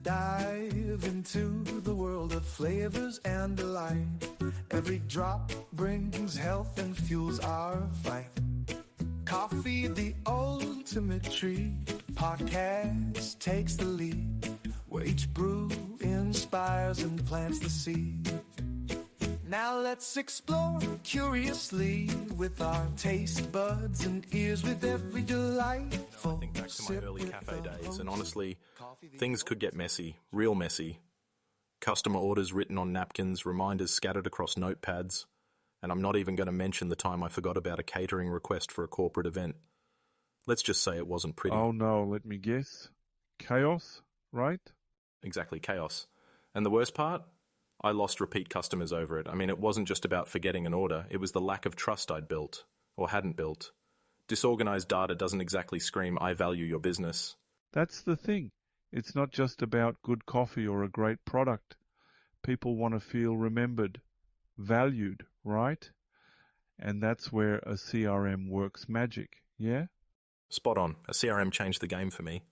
Dive into the world of flavors and delight. Every drop brings health and fuels our fight. Coffee, the ultimate treat. Podcast takes the lead, where each brew inspires and plants the seed. Now let's explore curiously with our taste buds and ears, with every delightful. I think back to my early cafe days, and honestly, things could get messy, real messy. Customer orders written on napkins, reminders scattered across notepads, and I'm not even going to mention the time I forgot about a catering request for a corporate event. Let's just say it wasn't pretty. Oh no, let me guess. Chaos, right? Exactly, chaos. And the worst part? I lost repeat customers over it. I mean, it wasn't just about forgetting an order. It was the lack of trust I'd built, or hadn't built. Disorganized data doesn't exactly scream, I value your business. That's the thing. It's not just about good coffee or a great product. People want to feel remembered, valued, right? And that's where a CRM works magic, yeah? Spot on. A CRM changed the game for me.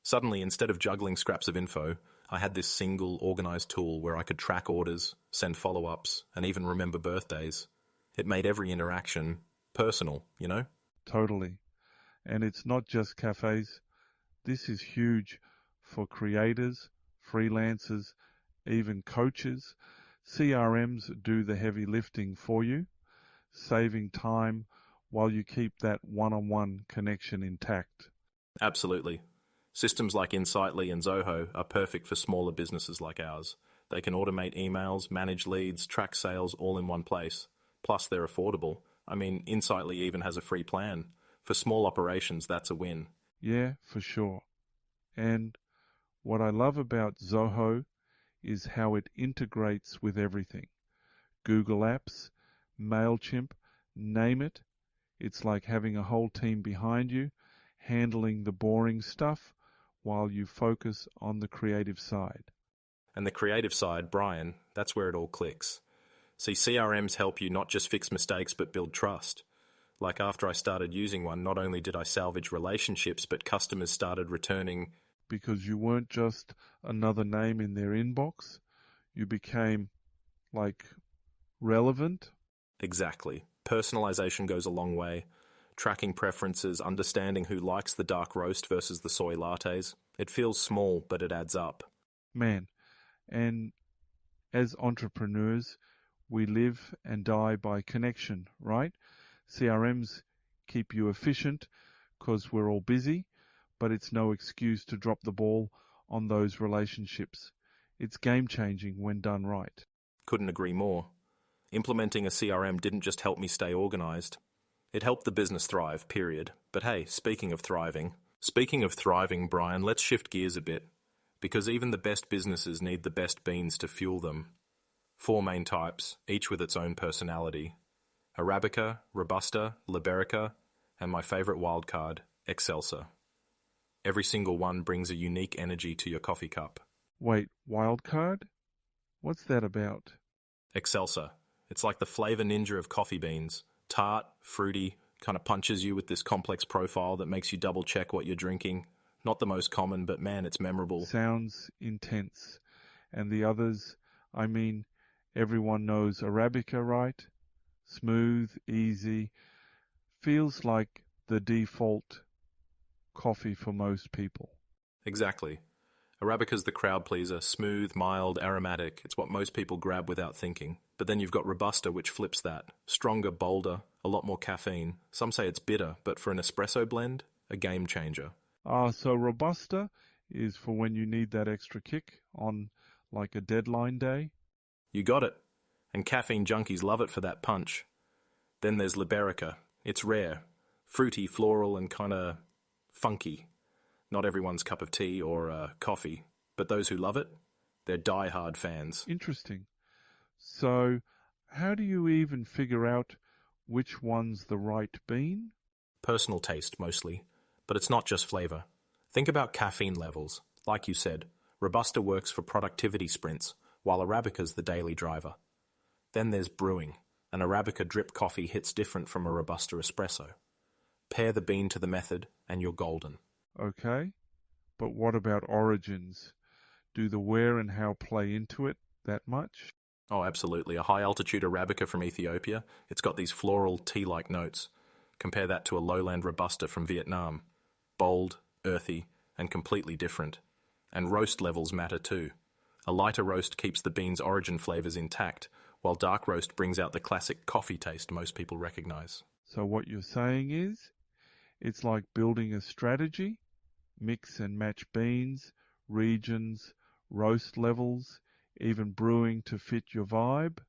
Suddenly, instead of juggling scraps of info, I had this single, organized tool where I could track orders, send follow-ups, and even remember birthdays. It made every interaction personal, you know? Totally. And it's not just cafes. This is huge for creators, freelancers, even coaches. CRMs do the heavy lifting for you, saving time while you keep that one-on-one connection intact. Absolutely. Systems like Insightly and Zoho are perfect for smaller businesses like ours. They can automate emails, manage leads, track sales all in one place. Plus, they're affordable. I mean, Insightly even has a free plan. For small operations, that's a win. Yeah, for sure. And what I love about Zoho is how it integrates with everything. Google Apps, MailChimp, name it. It's like having a whole team behind you, handling the boring stuff while you focus on the creative side. And the creative side, Brian, that's where it all clicks. See, CRMs help you not just fix mistakes but build trust. Like after I started using one, not only did I salvage relationships, but customers started returning. Because you weren't just another name in their inbox, you became, relevant. Exactly. Personalization goes a long way. Tracking preferences, understanding who likes the dark roast versus the soy lattes. It feels small, but it adds up. Man, and as entrepreneurs, we live and die by connection, right? CRMs keep you efficient because we're all busy, but it's no excuse to drop the ball on those relationships. It's game-changing when done right. Couldn't agree more. Implementing a CRM didn't just help me stay organized. It helped the business thrive, period. But hey, speaking of thriving, Brian, let's shift gears a bit. Because even the best businesses need the best beans to fuel them. 4 main types, each with its own personality. Arabica, Robusta, Liberica, and my favorite wildcard, Excelsa. Every single one brings a unique energy to your coffee cup. Wait, wildcard? What's that about? Excelsa. It's like the flavor ninja of coffee beans. Tart, fruity, kind of punches you with this complex profile that makes you double check what you're drinking. Not the most common, but man, it's memorable. Sounds intense. And the others, I mean, everyone knows Arabica, right? Smooth, easy, feels like the default coffee for most people. Exactly. Arabica's the crowd pleaser, smooth, mild, aromatic. It's what most people grab without thinking. But then you've got Robusta, which flips that. Stronger, bolder, a lot more caffeine. Some say it's bitter, but for an espresso blend, a game changer. So Robusta is for when you need that extra kick on like a deadline day? You got it. And caffeine junkies love it for that punch. Then there's Liberica. It's rare. Fruity, floral, and kind of funky. Not everyone's cup of tea or coffee, but those who love it, they're die-hard fans. Interesting. So how do you even figure out which one's the right bean? Personal taste, mostly. But it's not just flavor. Think about caffeine levels. Like you said, Robusta works for productivity sprints, while Arabica's the daily driver. Then there's brewing. An Arabica drip coffee hits different from a Robusta espresso. Pair the bean to the method, and you're golden. Okay, but what about origins? Do the where and how play into it that much? Oh, absolutely. A high-altitude Arabica from Ethiopia, it's got these floral tea-like notes. Compare that to a lowland Robusta from Vietnam. Bold, earthy, and completely different. And roast levels matter too. A lighter roast keeps the beans' origin flavors intact, while dark roast brings out the classic coffee taste most people recognize. So what you're saying is, it's like building a strategy, mix and match beans, regions, roast levels, even brewing to fit your vibe?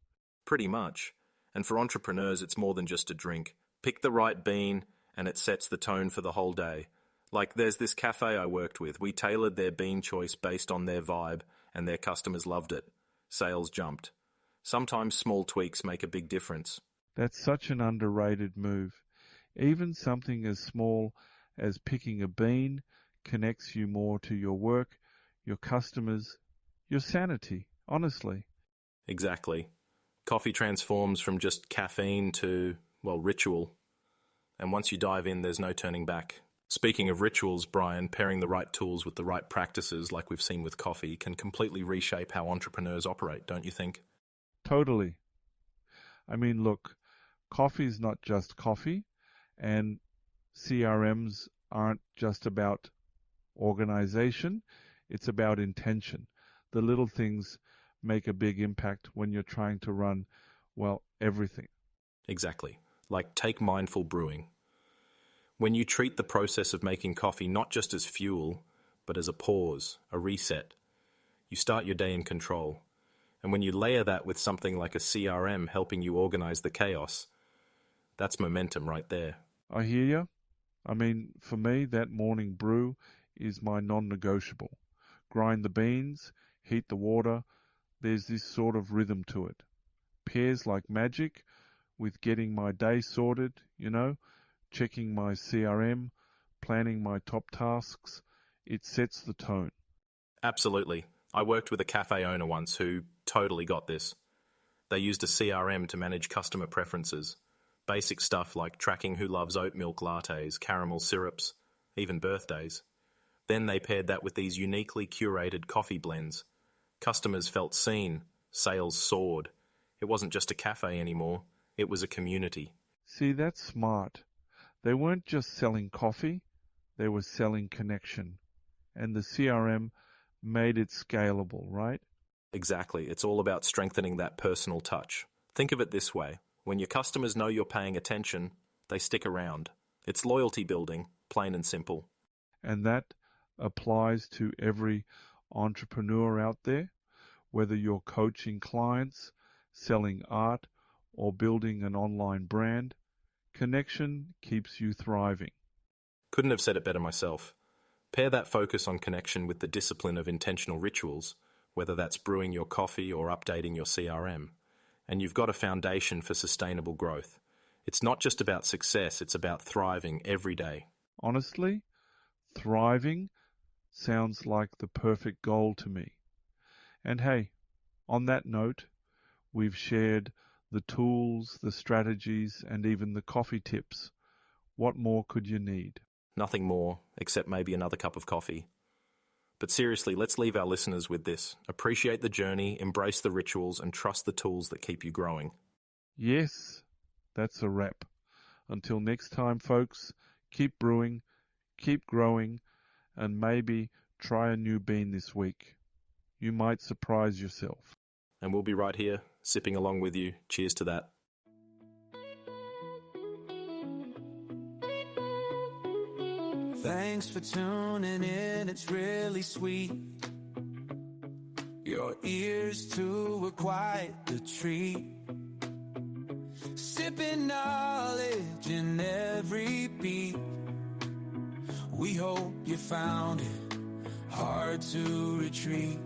Pretty much. And for entrepreneurs, it's more than just a drink. Pick the right bean, and it sets the tone for the whole day. Like, there's this cafe I worked with. We tailored their bean choice based on their vibe, and their customers loved it. Sales jumped. Sometimes small tweaks make a big difference. That's such an underrated move. Even something as small as picking a bean connects you more to your work, your customers, your sanity, honestly. Exactly. Coffee transforms from just caffeine to, well, ritual. And once you dive in, there's no turning back. Speaking of rituals, Brian, pairing the right tools with the right practices, like we've seen with coffee, can completely reshape how entrepreneurs operate, don't you think? Totally. I mean, look, coffee is not just coffee, and CRMs aren't just about organization, it's about intention. The little things make a big impact when you're trying to run, well, everything. Exactly. Like, take mindful brewing. When you treat the process of making coffee not just as fuel, but as a pause, a reset, you start your day in control. And when you layer that with something like a CRM helping you organize the chaos, that's momentum right there. I hear you. I mean, for me, that morning brew is my non-negotiable. Grind the beans, heat the water, there's this sort of rhythm to it. Pairs like magic with getting my day sorted, checking my CRM, planning my top tasks. It sets the tone. Absolutely. I worked with a cafe owner once who totally got this. They used a CRM to manage customer preferences. Basic stuff like tracking who loves oat milk lattes, caramel syrups, even birthdays. Then they paired that with these uniquely curated coffee blends. Customers felt seen. Sales soared. It wasn't just a cafe anymore. It was a community. See, that's smart. They weren't just selling coffee, they were selling connection. And the CRM made it scalable, right? Exactly. It's all about strengthening that personal touch. Think of it this way. When your customers know you're paying attention, they stick around. It's loyalty building, plain and simple. And that applies to every entrepreneur out there, whether you're coaching clients, selling art, or building an online brand. Connection keeps you thriving. Couldn't have said it better myself. Pair that focus on connection with the discipline of intentional rituals, whether that's brewing your coffee or updating your CRM, and you've got a foundation for sustainable growth. It's not just about success, it's about thriving every day. Honestly, thriving sounds like the perfect goal to me. And hey, on that note, we've shared the tools, the strategies, and even the coffee tips. What more could you need? Nothing more, except maybe another cup of coffee. But seriously, let's leave our listeners with this. Appreciate the journey, embrace the rituals, and trust the tools that keep you growing. Yes, that's a wrap. Until next time, folks, keep brewing, keep growing, and maybe try a new bean this week. You might surprise yourself. And we'll be right here, sipping along with you. Cheers to that. Thanks for tuning in, it's really sweet. Your ears too were quite the treat. Sipping knowledge in every beat. We hope you found it hard to retreat.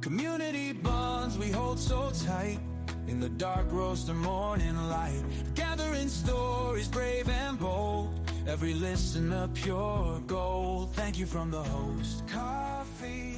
Community bonds we hold so tight in the dark roast or morning light. Gathering stories brave and bold. Every listener pure gold. Thank you from the host. Coffee